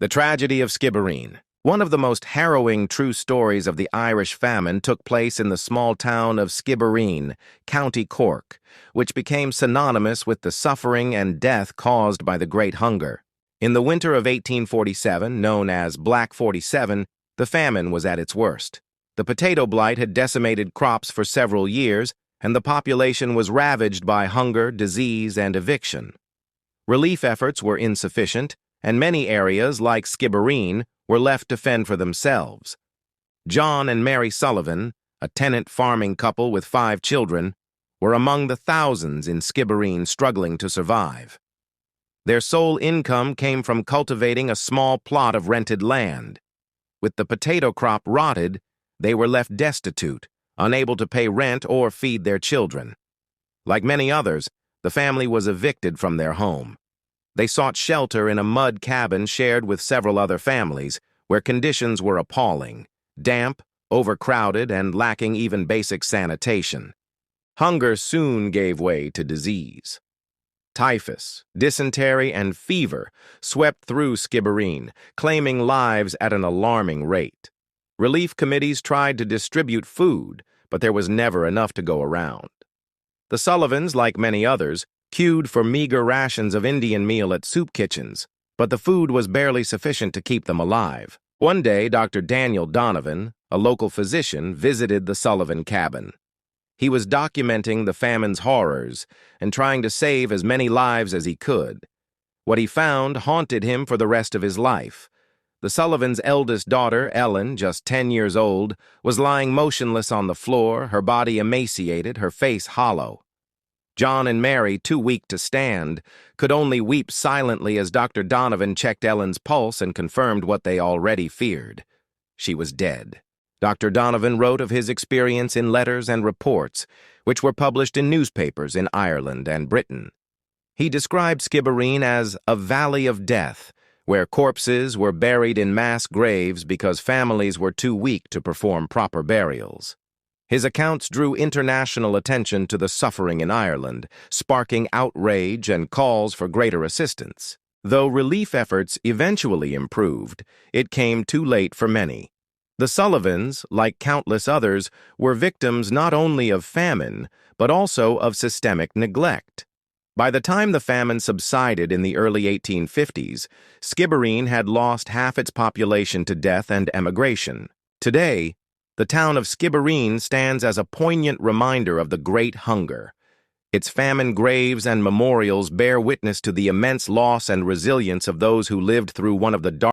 The tragedy of Skibbereen. One of the most harrowing true stories of the Irish famine took place in the small town of Skibbereen, County Cork, which became synonymous with the suffering and death caused by the Great Hunger. In the winter of 1847, known as Black 47, the famine was at its worst. The potato blight had decimated crops for several years, and the population was ravaged by hunger, disease, and eviction. Relief efforts were insufficient, and many areas, like Skibbereen, were left to fend for themselves. John and Mary Sullivan, a tenant farming couple with 5 children, were among the thousands in Skibbereen struggling to survive. Their sole income came from cultivating a small plot of rented land. With the potato crop rotted, they were left destitute, unable to pay rent or feed their children. Like many others, the family was evicted from their home. They sought shelter in a mud cabin shared with several other families, where conditions were appalling, damp, overcrowded, and lacking even basic sanitation. Hunger soon gave way to disease. Typhus, dysentery, and fever swept through Skibbereen, claiming lives at an alarming rate. Relief committees tried to distribute food, but there was never enough to go around. The Sullivans, like many others, queued for meager rations of Indian meal at soup kitchens, but the food was barely sufficient to keep them alive. One day, Dr. Daniel Donovan, a local physician, visited the Sullivan cabin. He was documenting the famine's horrors and trying to save as many lives as he could. What he found haunted him for the rest of his life. The Sullivans' eldest daughter, Ellen, just 10 years old, was lying motionless on the floor, her body emaciated, her face hollow. John and Mary, too weak to stand, could only weep silently as Dr. Donovan checked Ellen's pulse and confirmed what they already feared. She was dead. Dr. Donovan wrote of his experience in letters and reports, which were published in newspapers in Ireland and Britain. He described Skibbereen as a valley of death, where corpses were buried in mass graves because families were too weak to perform proper burials. His accounts drew international attention to the suffering in Ireland, sparking outrage and calls for greater assistance. Though relief efforts eventually improved, it came too late for many. The Sullivans, like countless others, were victims not only of famine, but also of systemic neglect. By the time the famine subsided in the early 1850s, Skibbereen had lost half its population to death and emigration. Today, the town of Skibbereen stands as a poignant reminder of the Great Hunger. Its famine graves and memorials bear witness to the immense loss and resilience of those who lived through one of the darkest